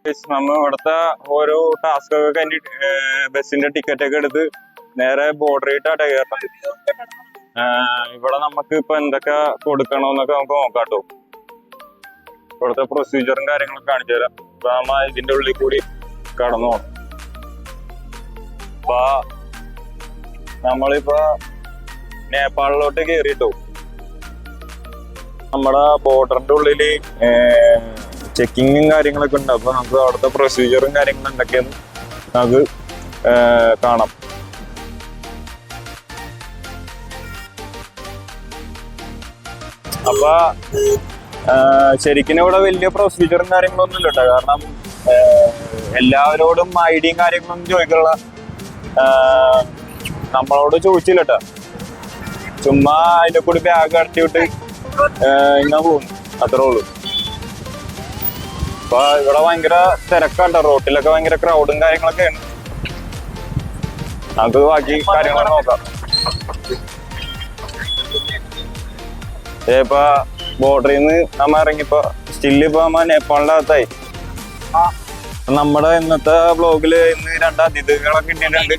നമ്മ ഇവിടുത്തെ ഓരോ ടാസ്ക് ഒക്കെ കഴിഞ്ഞ് ബസ്സിന്റെ ടിക്കറ്റ് ഒക്കെ എടുത്ത് നേരെ ബോർഡറിട്ടാട്ടെ കയറണം. ഇവിടെ നമുക്ക് ഇപ്പൊ എന്തൊക്കെ കൊടുക്കണമെന്നൊക്കെ നമുക്ക് നോക്കാട്ടോ. ഇവിടുത്തെ പ്രൊസീജിയറും കാര്യങ്ങളൊക്കെ കാണിച്ചു തരാം. അപ്പൊ നമ്മ ഇതിന്റെ ഉള്ളിൽ കൂടി കടന്നു പോകണം. അപ്പൊ നമ്മളിപ്പോ നേപ്പാളിലോട്ട് കയറിട്ടോ. നമ്മുടെ ബോർഡറിന്റെ ഉള്ളില് ചെക്കിങ്ങും കാര്യങ്ങളൊക്കെ ഉണ്ട്. അപ്പൊ നമുക്ക് അവിടുത്തെ പ്രൊസീജിയറും കാര്യങ്ങളും എന്തൊക്കെയെന്ന് നമുക്ക് കാണാം. അപ്പൊ ശരിക്കും ഇവിടെ വലിയ പ്രൊസീജിയറും കാര്യങ്ങളൊന്നും ഇല്ല കേട്ടോ. കാരണം എല്ലാവരോടും ഐഡിയും കാര്യങ്ങളൊന്നും ചോദിക്കാനുള്ള നമ്മളോട് ചോദിച്ചില്ല കേട്ടോ. ചുമ്മാ അതിന്റെ കൂടി ബാഗ് അടച്ചിട്ട് ഇങ്ങനെ പോകുന്നു, അത്രേ ഉള്ളൂ. അപ്പൊ ഇവിടെ ഭയങ്കര തിരക്കാട്ടോ. റോട്ടിലൊക്കെ ഭയങ്കര ക്രൗഡും കാര്യങ്ങളൊക്കെയാണ്. നമുക്ക് ബാക്കി കാര്യങ്ങളൊക്കെ നോക്കാം. ഇപ്പൊ ബോർഡറിൽ നിന്ന് നമ്മ ഇറങ്ങിപ്പോ സ്റ്റില്ലിപ്പോ നമ്മ നേപ്പാളിന്റെ അകത്തായി. നമ്മുടെ ഇന്നത്തെ ബ്ലോഗില് ഇന്ന് 2 അതിഥികളൊക്കെ ഇട്ടിട്ടുണ്ട്.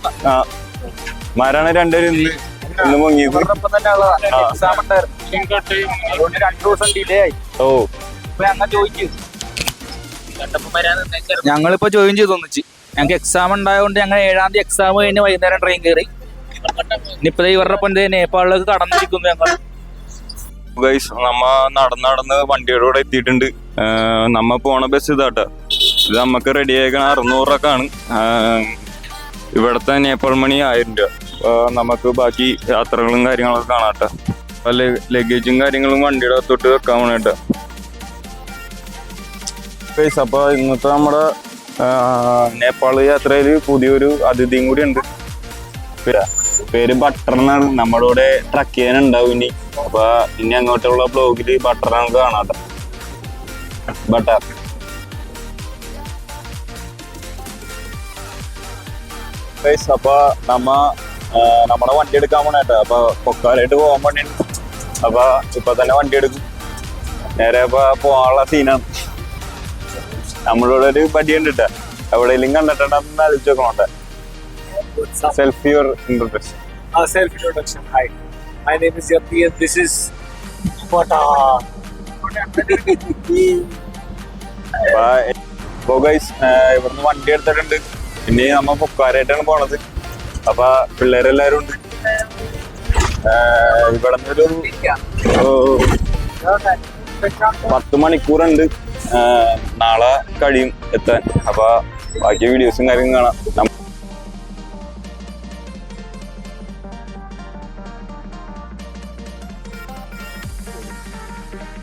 മാരാണ് രണ്ടുപേരും ഇന്ന് മുങ്ങിയത്. ഓ ഞങ്ങളിപ്പോ ജോയിൻ ചെയ്ത് ഒന്നിച്ച്. ഞങ്ങൾക്ക് എക്സാം ഉണ്ടായതുകൊണ്ട് ഞങ്ങൾ 7-ാം തീയതി എക്സാം കഴിഞ്ഞ് വൈകുന്നേരം ട്രെയിൻ കയറി. ഇനിയിപ്പോ ഇവരുടെ ഒപ്പം നേപ്പാളിലേക്ക് കടന്നിരിക്കുന്നു ഞങ്ങൾ. നമ്മ നടന്ന് വണ്ടിയുടെ കൂടെ എത്തിയിട്ടുണ്ട്. നമ്മ പോണ ബസ് ഇതാട്ടോ. ഇത് നമുക്ക് റെഡി ആയിക്കണ 600 രൂപക്കാണ്. ഇവിടത്തെ നേപ്പാൾ മണി 1000 രൂപ. നമുക്ക് ബാക്കി യാത്രകളും കാര്യങ്ങളൊക്കെ കാണാട്ടോ. ലഗേജും കാര്യങ്ങളും വണ്ടിയുടെ അകത്തോട്ട് വെക്കാൻ വേണ്ടിട്ടോ. അപ്പൊ ഇന്നത്തെ നമ്മുടെ നേപ്പാൾ യാത്രയില് പുതിയൊരു അതിഥിയും കൂടി ഉണ്ട്. പേര് ബട്ടർ എന്നാണ്. നമ്മുടെ കൂടെ ട്രക്ക് ചെയ്യാനുണ്ടാവും ഇനി. അപ്പൊ ഇനി അങ്ങോട്ടുള്ള ബ്ലോഗില് ബട്ടർ നമുക്ക് കാണാട്ടോ. ബട്ടർ അപ്പൊ നമ്മുടെ വണ്ടി എടുക്കാൻ പോണേട്ടോ. അപ്പൊ പൊക്കാലായിട്ട് പോകാൻ വേണ്ടിണ്ട്. അപ്പൊ ഇപ്പൊ തന്നെ വണ്ടി എടുക്കും. നേരെ ഇപ്പൊ പോകാനുള്ള സീനാണ്. നമ്മളിവിടെ ഒരു പടിയുണ്ട് കേട്ടോ. എവിടെയെങ്കിലും കണ്ടിട്ടുണ്ടെന്ന് ആലോചിച്ച് നോക്കണോട്ടെ. Self your introduction. Self introduction. Hi, my name is Yapi and this is Bata. അപ്പൊ ഗൈസ് ഇവിടുന്ന് വണ്ടി എടുത്തിട്ടുണ്ട്. ഇനി നമ്മ പൊക്കാരായിട്ടാണ് പോണത്. അപ്പൊ പിള്ളേരെല്ലാരും ഉണ്ട്. ഇവിടെ നിന്നൊരു 10 മണിക്കൂറുണ്ട്. നാളെ കഴിയും എത്താൻ. അപ്പൊ ബാക്കി വീഡിയോസും കാര്യങ്ങളും കാണാം.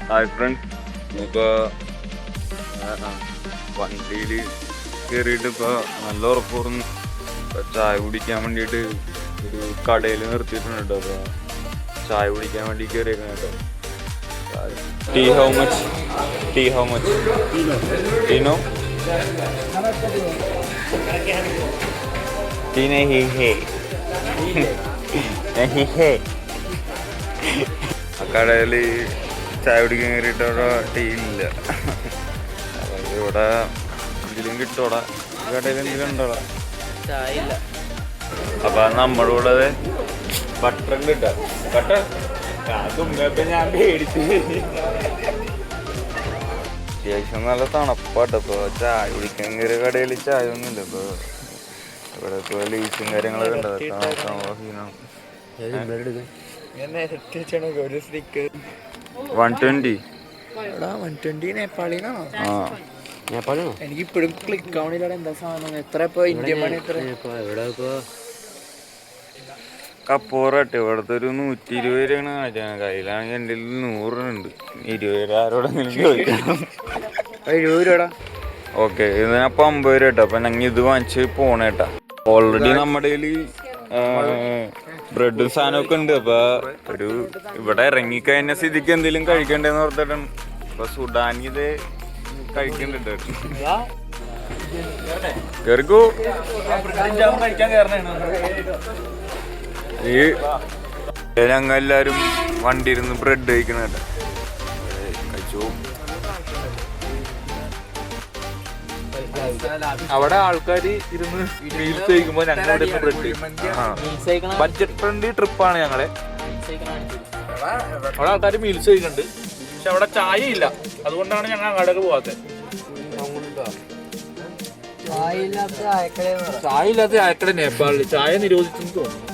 ഹായ് ഫ്രണ്ട്, ഇപ്പൊ വണ്ടിയിൽ കയറിയിട്ട് ഇപ്പൊ നല്ല ഉറപ്പുറന്ന് ചായ കുടിക്കാൻ വേണ്ടിയിട്ട് ഒരു കടയിൽ നിർത്തിയിട്ടുണ്ട് കേട്ടോ. അപ്പൊ ചായ കുടിക്കാൻ വേണ്ടി കയറിയേക്കണം കേട്ടോ. Tea how much? Tea how much? ടീനോ ടീ നഹീ ഹേ. ആ കടയിൽ ചായ കുടിക്കാൻ കയറിയിട്ട് അവിടെ ടീ ഇല്ല. ഇവിടെ എന്തെങ്കിലും കിട്ടോടാ? കടയിൽ എന്തെങ്കിലും ഉണ്ടോടാ? ചായ ഇല്ല. അപ്പൊ നമ്മുടെ കൂടെ ബട്ടർ ഉണ്ട് കേട്ടോ. ബട്ടർ തുമ്മപ്പോ ഞാൻ പേടിച്ചു. അത്യാവശ്യം നല്ല തണുപ്പാട്ടോ. ഇപ്പൊ ചായ കുടിക്കാൻ കയറിയ കടയിൽ ചായ ഒന്നുമില്ല. ഇപ്പൊ ഇവിടെ ഇപ്പൊ ലീസും കാര്യങ്ങളൊക്കെ ഉണ്ട്. 120. 120 നേപ്പാളിനാണോ? എനിക്ക് ഇപ്പോഴും ക്ലിക്ക് ആവണില്ല. എന്താ സാധനം? എത്ര ഇപ്പൊ ഇന്ത്യൻ മണി എത്ര? കപ്പോറട്ടെ ഇവിടുത്തെ ഒരു 120 രൂപയാണ് കാണിച്ചാൽ. കയ്യിലാണെങ്കിൽ എൻ്റെ 100 ഉണ്ട്. 20 രൂപ ആരോടെങ്കിലും ചോദിക്കണം. 70 രൂപ. ഓക്കെ, ഇതിനപ്പം 50 രൂപ കേട്ടോ. അപ്പൊ ഞങ്ങൾ ഇത് വാങ്ങിച്ച് പോണേട്ടാ. ഓൾറെഡി നമ്മുടെ ബ്രെഡും സാധനമൊക്കെ ഉണ്ട്. അപ്പൊ ഒരു ഇവിടെ ഇറങ്ങിക്കഴിഞ്ഞ സ്ഥിതിക്ക് എന്തെങ്കിലും കഴിക്കണ്ടേന്ന് ഓർത്തിട്ടാണ്. അപ്പൊ സുഡാനി ഇത് കഴിക്കണ്ടുണ്ട്. കേറിക്കോ. ഈ ഞങ്ങൾ എല്ലാരും വണ്ടി ഇരുന്ന് ബ്രെഡ് കഴിക്കണ കേട്ടോ. കഴിച്ചു. അവിടെ ആൾക്കാര് ഇരുന്ന് റീൽസ് കഴിക്കുമ്പോ ഞങ്ങൾ ബഡ്ജറ്റ് ഫ്രണ്ട്ലി ട്രിപ്പാണ് ഞങ്ങളെ. അവിടെ ആൾക്കാർ മീൽസ് കഴിക്കുന്നുണ്ട്, പക്ഷെ അവിടെ ചായ ഇല്ല. അതുകൊണ്ടാണ് ഞങ്ങൾ അങ്ങോട്ടേക്ക് പോകാത്തത്. ചായ ഇല്ലാത്ത ചായക്കട നേപ്പാളിൽ ചായ നിരോധിച്ചെന്ന് തോന്നുന്നു.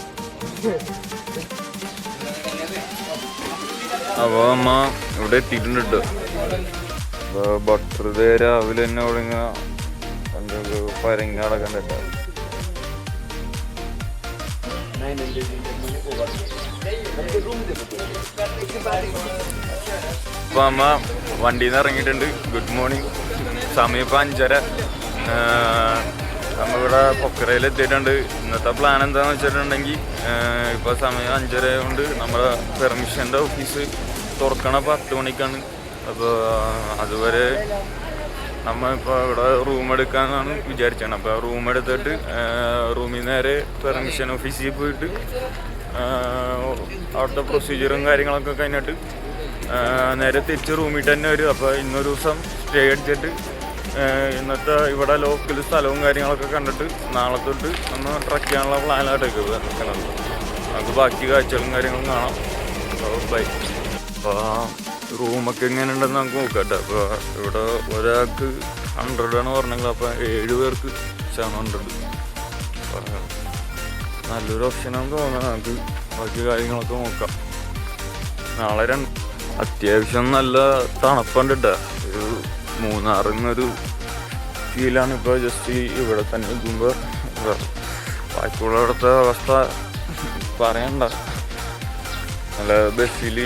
അപ്പൊ അമ്മ ഇവിടെ എത്തിയിട്ടുണ്ട്. അപ്പൊ ബട്ടർ രാവിലെ തന്നെ അവിടെ പരങ്ങ നടക്കണ്ട. അപ്പൊ അമ്മ വണ്ടിയിൽ നിന്ന് ഇറങ്ങിയിട്ടുണ്ട്. Good morning. സമയം ഇപ്പൊ 5:30. നമ്മളിവിടെ പൊക്കറയിൽ എത്തിയിട്ടുണ്ട്. ഇന്നത്തെ പ്ലാൻ എന്താണെന്ന് വെച്ചിട്ടുണ്ടെങ്കിൽ ഇപ്പോൾ സമയം 5:30 ആയതുകൊണ്ട് നമ്മുടെ പെർമിഷൻ്റെ ഓഫീസ് തുറക്കണ 10 മണിക്കാണ്. അപ്പോൾ അതുവരെ നമ്മളിപ്പോൾ ഇവിടെ റൂം എടുക്കാമെന്നാണ് വിചാരിച്ചത്. അപ്പോൾ റൂം എടുത്തിട്ട് റൂമിൽ നേരെ പെർമിഷൻ ഓഫീസിൽ പോയിട്ട് അവിടുത്തെ പ്രൊസീജിയറും കാര്യങ്ങളൊക്കെ കഴിഞ്ഞിട്ട് നേരെ തിരിച്ച് റൂമിൽ തന്നെ വരും. അപ്പോൾ ഇന്നൊരു ദിവസം സ്റ്റേ അടിച്ചിട്ട് ഇന്നത്തെ ഇവിടെ ലോക്കൽ സ്ഥലവും കാര്യങ്ങളൊക്കെ കണ്ടിട്ട് നാളെ തൊട്ട് ഒന്ന് ട്രക്ക് ചെയ്യാനുള്ള പ്ലാനായിട്ടൊക്കെ നിൽക്കണത്. നമുക്ക് ബാക്കി കാഴ്ചകളും കാര്യങ്ങളും കാണാം. ബൈ. അപ്പോൾ റൂമൊക്കെ എങ്ങനെ ഉണ്ടെന്ന് നമുക്ക് നോക്കാം കേട്ടോ. അപ്പോൾ ഇവിടെ ഒരാൾക്ക് 100 ആണ് പറഞ്ഞെങ്കിൽ അപ്പോൾ 7 പേർക്ക് 700. നല്ലൊരു ഓപ്ഷനാണെന്ന് തോന്നുന്നത്. നമുക്ക് ബാക്കി കാര്യങ്ങളൊക്കെ നോക്കാം. നാളെ അത്യാവശ്യം നല്ല തണുപ്പുണ്ട് കേട്ടോ. ഒരു മൂന്നാറിൽ നിന്നൊരു ഫീലാണ് ഇപ്പോൾ ജസ്റ്റ് ഇവിടെ തന്നെ നിൽക്കുമ്പോൾ. ബാക്കിയുള്ള ഇവിടുത്തെ അവസ്ഥ പറയണ്ട. നല്ല ബസ്സിൽ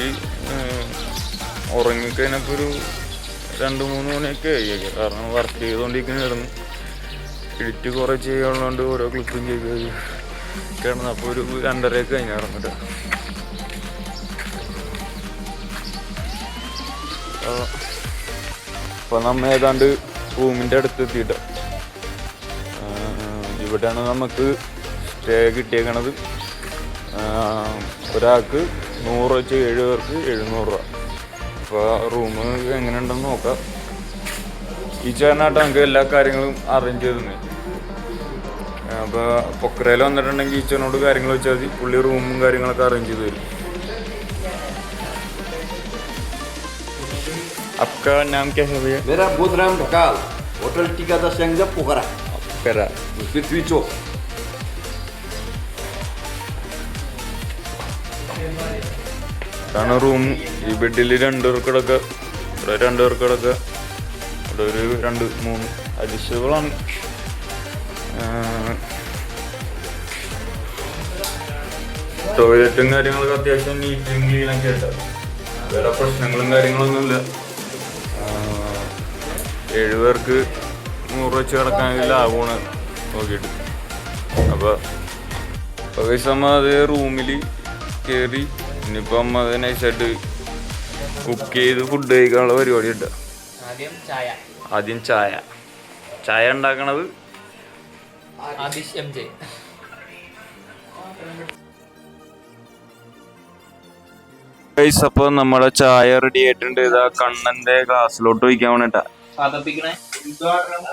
ഉറങ്ങിക്കഴിഞ്ഞപ്പോൾ ഒരു 2-3 മണിയൊക്കെ ആയി. കാരണം വർക്ക് ചെയ്തുകൊണ്ടിരിക്കുന്നതായിരുന്നു. എഡിറ്റ് കുറേ ചെയ്യാനുള്ളതുകൊണ്ട് ഓരോ ക്ലിപ്പും ചെയ്ത് കിടന്നു. അപ്പോൾ ഒരു 2:30 കഴിഞ്ഞിറങ്ങിട്ട് അപ്പോൾ നമ്മൾ ഏതാണ്ട് റൂമിൻ്റെ അടുത്ത് എത്തിയിട്ട് ഇവിടെയാണ് നമുക്ക് സ്റ്റേ കിട്ടിയേക്കണത്. ഒരാൾക്ക് 100 വെച്ച് 7 പേർക്ക് 700 രൂപ. അപ്പോൾ റൂം എങ്ങനെയുണ്ടെന്ന് നോക്കാം. ഈ ചേട്ടനായിട്ട് നമുക്ക് എല്ലാ കാര്യങ്ങളും അറേഞ്ച് ചെയ്ത് തന്നെ. അപ്പോൾ പൊക്കറയിൽ വന്നിട്ടുണ്ടെങ്കിൽ ഈ ചേട്ടനോട് കാര്യങ്ങൾ വെച്ചാൽ മതി. പുള്ളി റൂമും കാര്യങ്ങളൊക്കെ അറേഞ്ച് ചെയ്ത് തരും. आपका नाम क्या है भैया? मेरा बुधराम ढकाल, होटल टिकादा संघ पोखरा पोखरा पृथ्वी चौक. ഇതാണ് റൂം. ഈ ബെഡിൽ 2 പേർക്കിടൊക്കെ, ഇവിടെ 2 പേർക്കിടൊക്കെ, ഇവിടെ ഒരു 2-3 അഡീഷണലാണ്. ടോയ്ലറ്റും കാര്യങ്ങളൊക്കെ അത്യാവശ്യം നീറ്റും ക്ലീനൊക്കെ ആയിട്ട്. വേറെ പ്രശ്നങ്ങളും കാര്യങ്ങളൊന്നുമില്ല. 7 പേർക്ക് 100 വെച്ച് കിടക്കാനില്ല ആവുകയാണ് നോക്കിയിട്ട്. അപ്പോൾ അമ്മ അത് റൂമിൽ കയറി. ഇനിയിപ്പോൾ അമ്മ അത് നൈസായിട്ട് കുക്ക് ചെയ്ത് ഫുഡ് കഴിക്കാനുള്ള പരിപാടി ഉണ്ട്. ആദ്യം ചായ ഉണ്ടാക്കണത് അപ്പോൾ നമ്മുടെ ചായ റെഡി ആയിട്ടുണ്ട്. ഇതാ കണ്ണന്റെ ഗ്ലാസ്സിലോട്ട് ഒഴിക്കാൻ വേണ്ടിട്ടാ.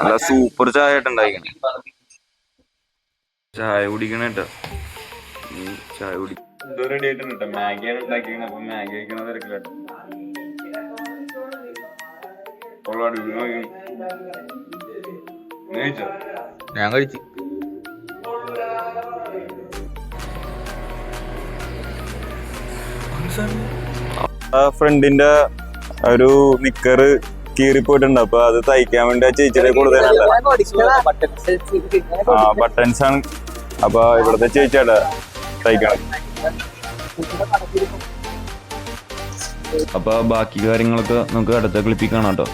അല്ല സൂപ്പർ ചായ ആയിട്ടുണ്ടായിക്കണേ. ചായ കുടിക്കണേട്ടാ. ചായ കുടി റെഡി ആയിട്ടുണ്ട് കേട്ടോ. മാഗിയാണ് ഉണ്ടാക്കിയത്. അപ്പൊ മാഗി കഴിക്കണ തിരക്കിലാട്ടോ. ഞാൻ കഴിച്ചു. ഫ്രണ്ടിന്റെ ഒരു നിക്കറ് കീറിപ്പോയിട്ടുണ്ട്. അപ്പൊ അത് തയ്ക്കാൻ വേണ്ടി ആ ചേച്ചിയുടെ കൊടുത്തതാണ്. ബട്ടൺസ് ആണ്. അപ്പൊ ഇവിടുത്തെ ചേച്ചിയാട്ടാ തയ്ക്കണം. അപ്പൊ ബാക്കി കാര്യങ്ങളൊക്കെ നമുക്ക് അടുത്ത ക്ലിപ്പിൽ കാണാം കേട്ടോ.